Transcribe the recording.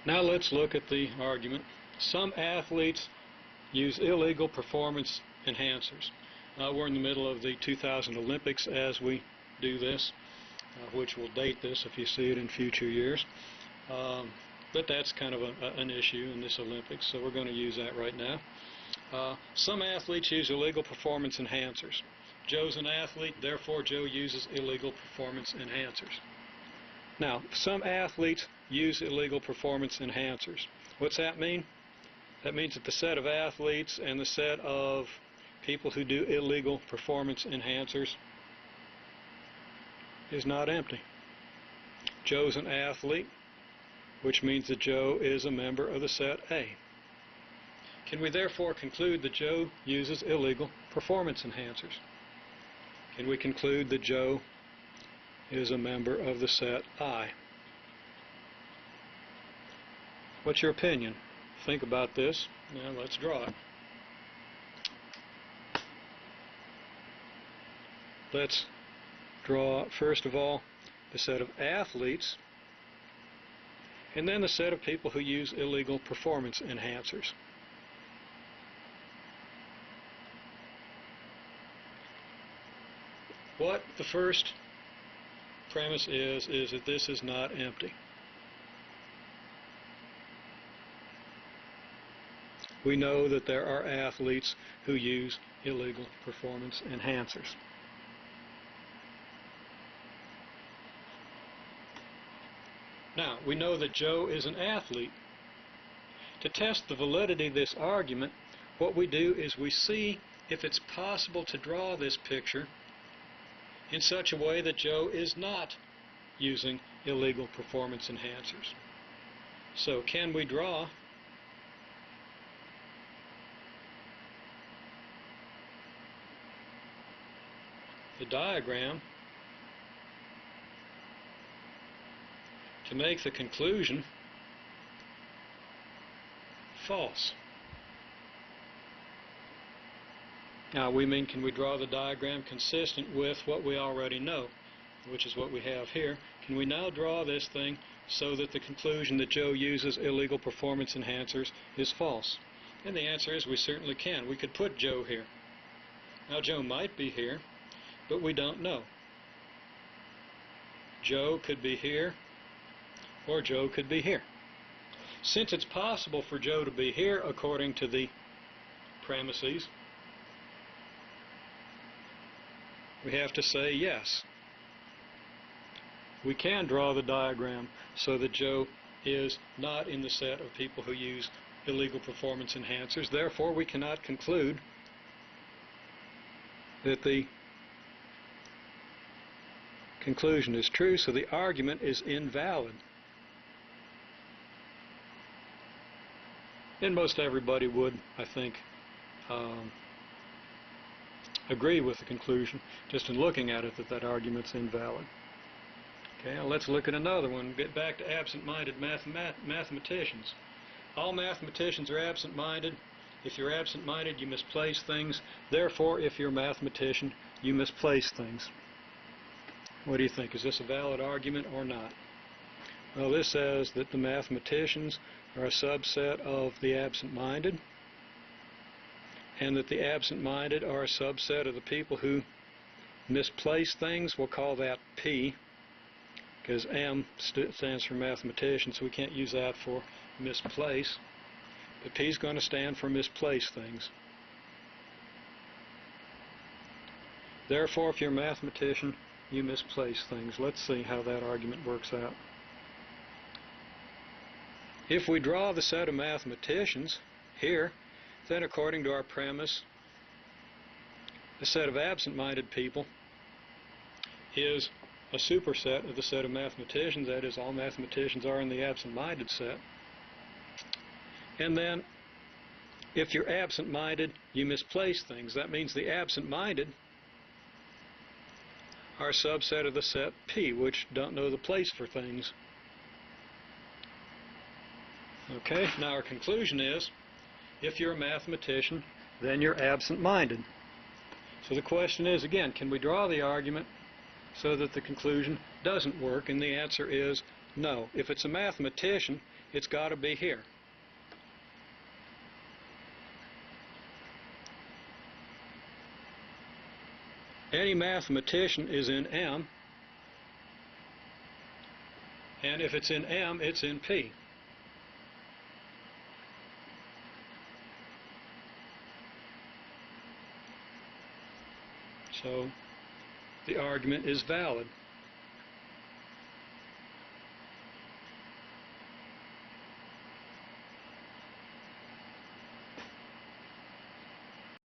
Now let's look at the argument. Some athletes use illegal performance enhancers. We're in the middle of the 2000 Olympics as we do this, which will date this if you see it in future years. But that's kind of an issue in this Olympics, so we're going to use that right now. Some athletes use illegal performance enhancers. Joe's an athlete, therefore Joe uses illegal performance enhancers. Now, some athletes use illegal performance enhancers. What's that mean? That means that the set of athletes and the set of people who do illegal performance enhancers is not empty. Joe's an athlete, which means that Joe is a member of the set A. Can we therefore conclude that Joe uses illegal performance enhancers? Can we conclude that Joe is a member of the set I? What's your opinion? Think about this. Now let's draw it. Let's draw, first of all, the set of athletes, and then the set of people who use illegal performance enhancers. What the first premise is that this is not empty. We know that there are athletes who use illegal performance enhancers. Now, we know that Joe is an athlete. To test the validity of this argument, what we do is we see if it's possible to draw this picture in such a way that Joe is not using illegal performance enhancers. So, can we draw the diagram to make the conclusion false? Now, we mean, can we draw the diagram consistent with what we already know, which is what we have here? Can we now draw this thing so that the conclusion that Joe uses illegal performance enhancers is false? And the answer is we certainly can. We could put Joe here. Now, Joe might be here, but we don't know. Joe could be here, or Joe could be here. Since it's possible for Joe to be here according to the premises, we have to say yes. We can draw the diagram so that Joe is not in the set of people who use illegal performance enhancers. Therefore, we cannot conclude that the conclusion is true, so the argument is invalid. And most everybody would, I think, agree with the conclusion, just in looking at it, that that argument's invalid. Okay, now let's look at another one. Get back to absent-minded mathematicians. All mathematicians are absent-minded. If you're absent-minded, you misplace things. Therefore, if you're a mathematician, you misplace things. What do you think? Is this a valid argument or not? Well, this says that the mathematicians are a subset of the absent-minded, and that the absent-minded are a subset of the people who misplace things. We'll call that P, because M stands for mathematician, so we can't use that for misplace. But P is going to stand for misplace things. Therefore, if you're a mathematician, you misplace things. Let's see how that argument works out. If we draw the set of mathematicians here, then according to our premise, the set of absent-minded people is a superset of the set of mathematicians. That is, all mathematicians are in the absent-minded set. And then, if you're absent-minded, you misplace things. That means the absent-minded are a subset of the set P, which don't know the place for things. Okay, now our conclusion is, if you're a mathematician, then you're absent-minded. So the question is, again, can we draw the argument so that the conclusion doesn't work? And the answer is No. If it's a mathematician, it's got to be here. Any mathematician is in M, and if it's in M, it's in P. So the argument is valid.